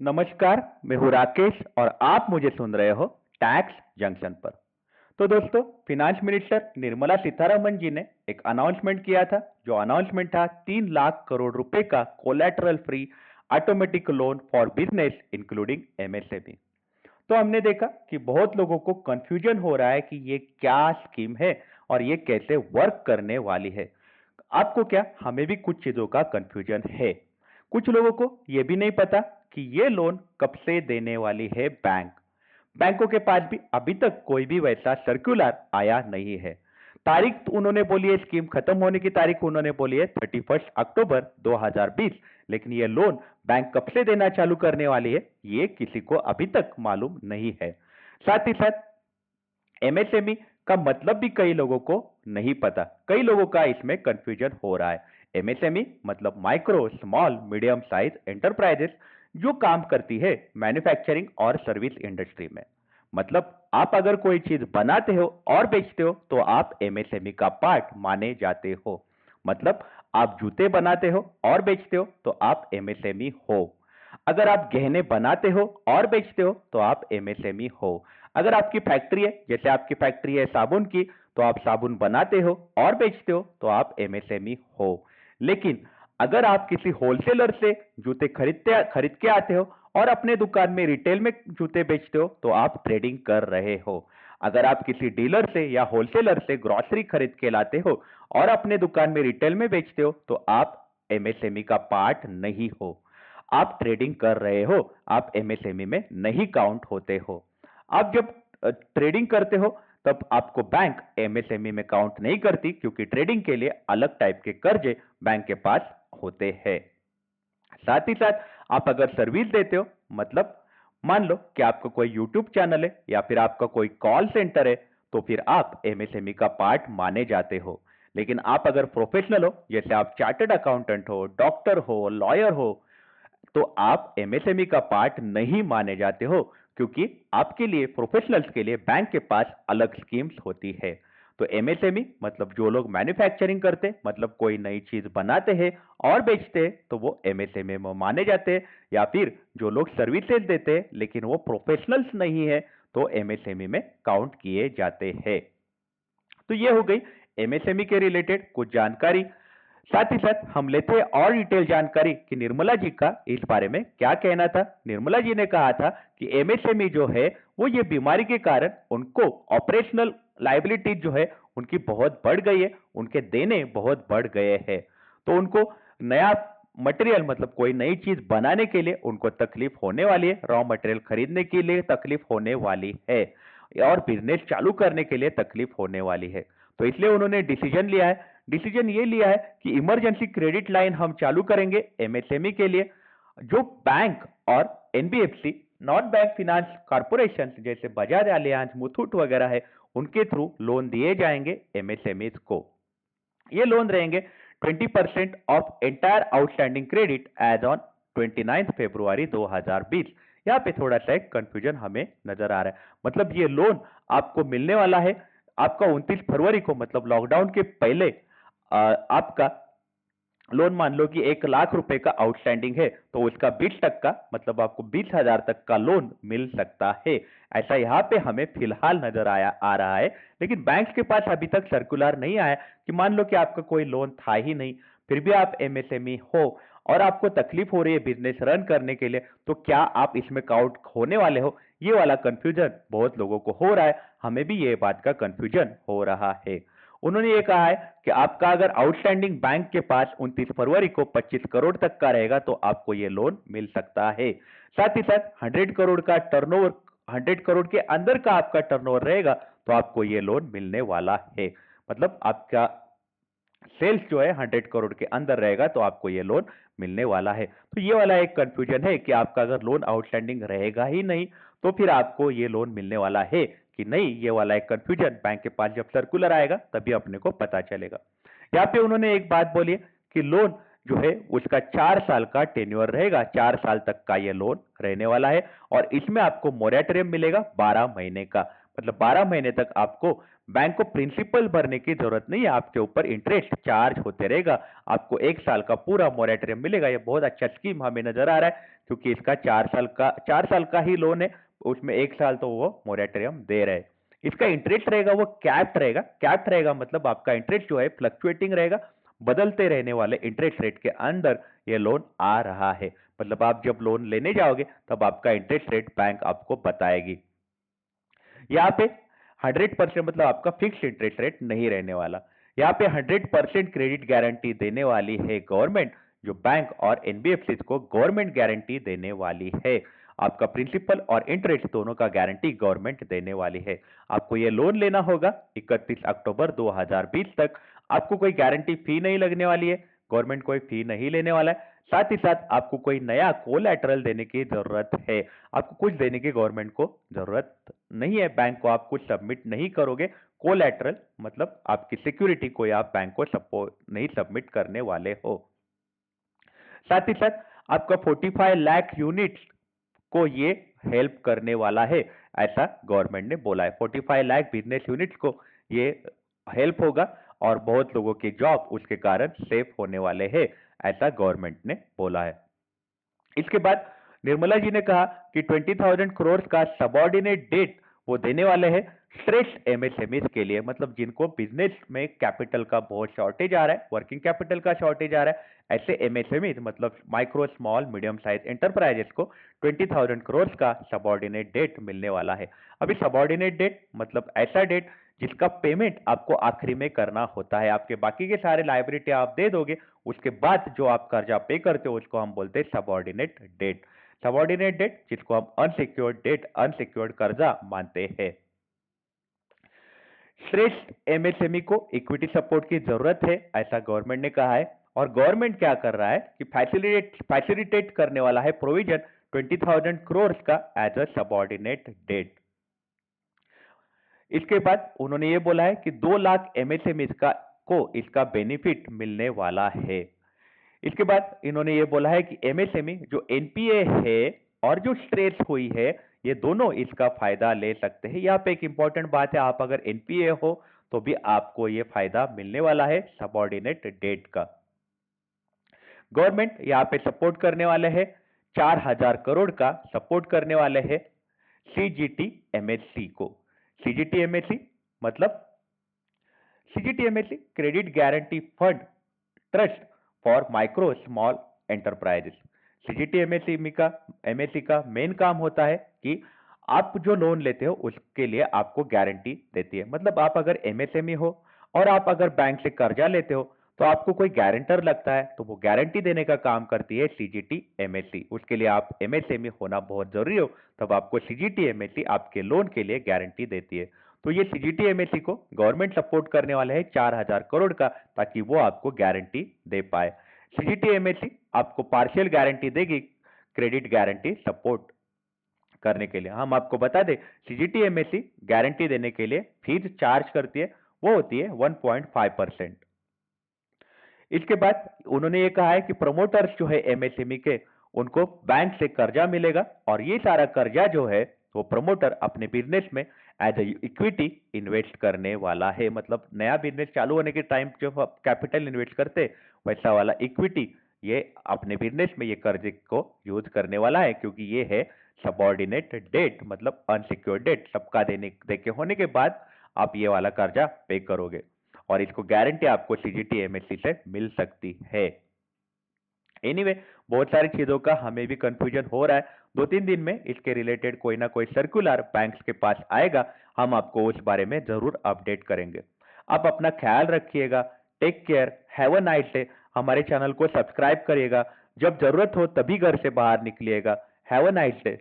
नमस्कार, मैं हूँ राकेश और आप मुझे सुन रहे हो टैक्स जंक्शन पर। तो दोस्तों, फिनांस मिनिस्टर निर्मला सीतारमण जी ने एक अनाउंसमेंट किया था, जो अनाउंसमेंट था 3 लाख करोड़ रुपए का collateral free automatic loan for business including MSME. तो हमने देखा कि बहुत लोगों को कंफ्यूजन हो रहा है कि ये क्या स्कीम है और ये कैसे वर्क करने वाली है। आपको क्या, हमें भी कुछ चीजों का कंफ्यूजन है। कुछ लोगों को ये भी नहीं पता कि ये लोन कब से देने वाली है बैंक। बैंकों के पास भी अभी तक कोई भी वैसा सर्कुलर आया नहीं है। तारीख तो उन्होंने बोली है, स्कीम खत्म होने की तारीख उन्होंने बोली है 31 अक्टूबर 2020, लेकिन ये लोन बैंक कब से देना चालू करने वाली है ये किसी को अभी तक मालूम नहीं है। साथ ही साथ एमएसएमई का मतलब भी कई लोगों को नहीं पता। कई लोगों का इसमें कंफ्यूजन हो रहा है। एमएसएमई मतलब micro small medium size enterprises, जो काम करती है मैन्युफैक्चरिंग और सर्विस इंडस्ट्री में। मतलब आप अगर कोई चीज बनाते हो और बेचते हो तो आप एमएसएमई का पार्ट माने जाते हो। मतलब आप जूते बनाते हो और बेचते हो तो आप एमएसएमई हो। अगर आप गहने बनाते हो और बेचते हो तो आप एमएसएमई हो। अगर आपकी फैक्ट्री है, जैसे आपकी फैक्ट्री है साबुन की, तो आप साबुन बनाते हो और बेचते हो तो आप एमएसएमई हो। लेकिन अगर आप किसी होलसेलर से जूते खरीद के आते हो और अपने दुकान में रिटेल में जूते बेचते हो तो आप ट्रेडिंग कर रहे हो। अगर आप किसी डीलर से या होलसेलर से ग्रोसरी खरीद के लाते हो और अपने दुकान में रिटेल में बेचते हो तो आप एमएसएमई का पार्ट नहीं हो। आप ट्रेडिंग कर रहे हो, आप एमएसएमई में नहीं काउंट होते हो। आप जब ट्रेडिंग करते हो तब आपको बैंक एमएसएमई में काउंट नहीं करती, क्योंकि ट्रेडिंग के लिए अलग टाइप के कर्जे बैंक के पास होते हैं। साथ ही साथ आप अगर सर्विस देते हो, मतलब मान लो कि आपका कोई यूट्यूब चैनल है या फिर आपका कोई कॉल सेंटर है, तो फिर आप एमएसएमई का पार्ट माने जाते हो। लेकिन आप अगर प्रोफेशनल हो, जैसे आप चार्टर्ड अकाउंटेंट हो, डॉक्टर हो, लॉयर हो, तो आप एमएसएमई का पार्ट नहीं माने जाते हो, क्योंकि आपके लिए, प्रोफेशनल्स के लिए बैंक के पास अलग स्कीम्स होती है। तो एमएसएमई मतलब जो लोग मैन्युफैक्चरिंग करते, मतलब कोई नई चीज बनाते हैं और बेचते हैं, तो वो एमएसएमई में माने जाते हैं। या फिर जो लोग सर्विसेज देते हैं लेकिन वो प्रोफेशनल्स नहीं है, तो एमएसएमई में काउंट किए जाते हैं। तो ये हो गई एमएसएमई के रिलेटेड कुछ जानकारी। साथ ही साथ हम लेते हैं और डिटेल जानकारी कि निर्मला जी का इस बारे में क्या कहना था। निर्मला जी ने कहा था कि एमएसएमई जो है वो ये बीमारी के कारण उनको ऑपरेशनल लाइबिलिटीज जो है उनकी बहुत बढ़ गई है, उनके देने बहुत बढ़ गए हैं। तो उनको नया मटेरियल, मतलब कोई नई चीज बनाने के लिए उनको तकलीफ होने वाली है, रॉ मटेरियल खरीदने के लिए तकलीफ होने वाली है और बिजनेस चालू करने के लिए तकलीफ होने वाली है। तो इसलिए उन्होंने डिसीजन लिया है। डिसीजन ये लिया है कि इमरजेंसी क्रेडिट लाइन हम चालू करेंगे एमएसएमई के लिए, जो बैंक और NBFC, non bank finance corporation जैसे बजाज एलियांज, मुथूट वगैरह है, उनके थ्रू लोन दिए जाएंगे एमएसएमई को। ये लोन रहेंगे 20% of entire outstanding credit as on 29 February 2020। यहाँ पे थोड़ा सा एक कंफ्यूजन हमें नजर आ रहा है। मतलब ये लोन आपको मिलने वाला है आपका 29 फरवरी को, मतलब लॉकडाउन के पहले। आपका लोन मान लो कि 1 लाख रुपए का आउटस्टैंडिंग है, तो उसका 20%, मतलब आपको 20,000 तक का लोन मिल सकता है। ऐसा यहाँ पे हमें फिलहाल नजर आ रहा है। लेकिन बैंक के पास अभी तक सर्कुलर नहीं आया कि मान लो कि आपका कोई लोन था ही नहीं, फिर भी आप एमएसएमई हो और आपको तकलीफ हो रही है बिजनेस रन करने के लिए, तो क्या आप इसमें काउंट होने वाले हो? ये वाला कंफ्यूजन बहुत लोगों को हो रहा है। हमें भी ये बात का कंफ्यूजन हो रहा है। उन्होंने ये कहा है कि आपका अगर आउटस्टैंडिंग बैंक के पास 29 फरवरी को 25 करोड़ तक का रहेगा तो आपको ये लोन मिल सकता है। साथ ही साथ 100 करोड़ का टर्नओवर, 100 करोड़ के अंदर का आपका टर्नओवर रहेगा तो आपको ये लोन मिलने वाला है। मतलब आपका सेल्स जो है 100 करोड़ के अंदर रहेगा तो आपको ये लोन मिलने वाला है। तो ये वाला एक कंफ्यूजन है कि आपका अगर लोन आउटस्टैंडिंग रहेगा ही नहीं तो फिर आपको ये लोन मिलने वाला है कि नहीं। ये वाला एक कंफ्यूजन बैंक के पास जब सर्कुलर आएगा तभी अपने को पता चलेगा। यहाँ पे उन्होंने एक बात बोली है कि लोन जो है उसका 4 साल का टेन्योर रहेगा, 4 साल तक का ये लोन रहने वाला है। और इसमें आपको मोरेटोरियम मिलेगा 12 महीने का, मतलब 12 महीने तक आपको बैंक को प्रिंसिपल भरने की जरूरत नहीं है, आपके ऊपर इंटरेस्ट चार्ज होते रहेगा। आपको 1 साल का पूरा मोरेटोरियम मिलेगा। ये बहुत अच्छा स्कीम हमें नजर आ रहा है, क्योंकि इसका 4 साल का ही लोन है, उसमें 1 साल तो वो मोरेटोरियम दे रहे हैं। इसका इंटरेस्ट रहेगा वो कैप्ड रहेगा। कैप्ड रहेगा मतलब आपका इंटरेस्ट जो है फ्लक्चुएटिंग रहेगा, बदलते रहने वाले इंटरेस्ट रेट के अंदर ये लोन आ रहा है। मतलब आप जब लोन लेने जाओगे तब आपका इंटरेस्ट रेट बैंक आपको बताएगी। यहाँ पे 100% मतलब आपका फिक्स इंटरेस्ट रेट नहीं रहने वाला। यहाँ पे 100% क्रेडिट गारंटी देने वाली है गवर्नमेंट, जो बैंक और एनबीएफसी को गवर्नमेंट गारंटी देने वाली है। आपका प्रिंसिपल और इंटरेस्ट दोनों का गारंटी गवर्नमेंट देने वाली है। आपको ये लोन लेना होगा 31 अक्टूबर 2020 तक। आपको कोई गारंटी फी नहीं लगने वाली है, गवर्नमेंट कोई फी नहीं लेने वाला है। साथ ही साथ आपको कोई नया कोलैटरल देने की जरूरत है, आपको कुछ देने की गवर्नमेंट को जरूरत नहीं है। बैंक को आप कुछ सबमिट नहीं करोगे। कोलैटरल मतलब आपकी सिक्योरिटी कोई आप बैंक को सपोर्ट नहीं सबमिट करने वाले हो। साथ ही साथ आपका 45 लाख यूनिट्स को ये हेल्प करने वाला है, ऐसा गवर्नमेंट ने बोला है। 45 लाख बिजनेस यूनिट्स को ये हेल्प होगा और बहुत लोगों की जॉब उसके कारण सेफ होने वाले हैं, ऐसा गवर्नमेंट ने बोला है। इसके बाद निर्मला जी ने कहा कि 20,000 करोड़ का सबऑर्डिनेट डेट वो देने वाले हैं श्रेष्ठ एमएसएमईज के लिए, मतलब जिनको बिजनेस में कैपिटल का बहुत शॉर्टेज आ रहा है, वर्किंग कैपिटल का शॉर्टेज आ रहा है, ऐसे एमएसएमईज मतलब micro small medium size enterprises को 20,000 करोड़ का सबऑर्डिनेट डेट मिलने वाला है। अभी सबऑर्डिनेट डेट मतलब ऐसा डेट जिसका पेमेंट आपको आखिरी में करना होता है। आपके बाकी के सारे लायबिलिटी आप दे दोगे, उसके बाद जो आप कर्जा पे करते हो उसको हम बोलते हैं सबऑर्डिनेट डेट। सबऑर्डिनेट डेट जिसको हम अनसिक्योर्ड डेट, अनसिक्योर्ड कर्जा मानते हैं। श्रेष्ठ एमएसएमई को इक्विटी सपोर्ट की जरूरत है, ऐसा गवर्नमेंट ने कहा है। और गवर्नमेंट क्या कर रहा है कि फैसिलिटेट करने वाला है प्रोविजन 20,000 करोड़ का एज अ सबऑर्डिनेट डेट। इसके बाद उन्होंने ये बोला है कि 2 लाख एमएसएमई को इसका बेनिफिट मिलने वाला है। इसके बाद इन्होंने ये बोला है कि एमएसएमई जो एनपीए है और जो स्ट्रेस हुई है, ये दोनों इसका फायदा ले सकते हैं। यहाँ पे एक इंपॉर्टेंट बात है, आप अगर एनपीए हो तो भी आपको ये फायदा मिलने वाला है सबऑर्डिनेट डेट का। गवर्नमेंट यहाँ पे सपोर्ट करने वाले हैं 4,000 करोड़ का सपोर्ट करने वाले हैं सीजीटी एमएससी को। सीजीटी एमएससी मतलब CGT MSc credit guarantee fund trust for micro small enterprises. CGT MSc का मेन काम होता है कि आप जो लोन लेते हो उसके लिए आपको गारंटी देती है। मतलब आप अगर एमएसएमई हो और आप अगर बैंक से कर्जा लेते हो तो आपको कोई गारंटर लगता है, तो वो गारंटी देने का काम करती है सीजीटी एमएससी। उसके लिए आप एमएसएमई होना बहुत जरूरी हो, तब आपको सीजीटी एमएससी आपके लोन के लिए गारंटी देती है। तो ये सीजीटी एमएससी को गवर्नमेंट सपोर्ट करने वाले हैं 4,000 करोड़ का, ताकि वो आपको गारंटी दे पाए। सीजीटी एमएससी आपको पार्शियल गारंटी देगी क्रेडिट गारंटी सपोर्ट करने के लिए। हम आपको बता दें सीजीटी एमएससी गारंटी देने के लिए फीस चार्ज करती है, वो होती है 1.5%। इसके बाद उन्होंने ये कहा है कि प्रमोटर्स जो है एमएसएमई के, उनको बैंक से कर्जा मिलेगा और ये सारा कर्जा जो है वो प्रमोटर अपने बिजनेस में एज इक्विटी इन्वेस्ट करने वाला है। मतलब नया बिजनेस चालू होने के टाइम जो कैपिटल इन्वेस्ट करते वैसा वाला इक्विटी ये अपने बिजनेस में ये कर्जे को यूज करने वाला है, क्योंकि ये है सबऑर्डिनेट डेट मतलब अनसिक्योर्ड डेट। सबका देके होने के बाद आप ये वाला कर्जा पे करोगे और इसको गारंटी आपको सीजीटी एमएससी से मिल सकती है। एनीवे बहुत सारी चीजों का हमें भी कंफ्यूजन हो रहा है। 2-3 दिन में इसके रिलेटेड कोई ना कोई सर्कुलर बैंक्स के पास आएगा, हम आपको उस बारे में जरूर अपडेट करेंगे। आप अपना ख्याल रखिएगा। Take care, have a nice day. हमारे चैनल को सब्सक्राइब करिएगा, जब जरूरत हो तभी घर से बाहर निकलिएगा। Have a nice day.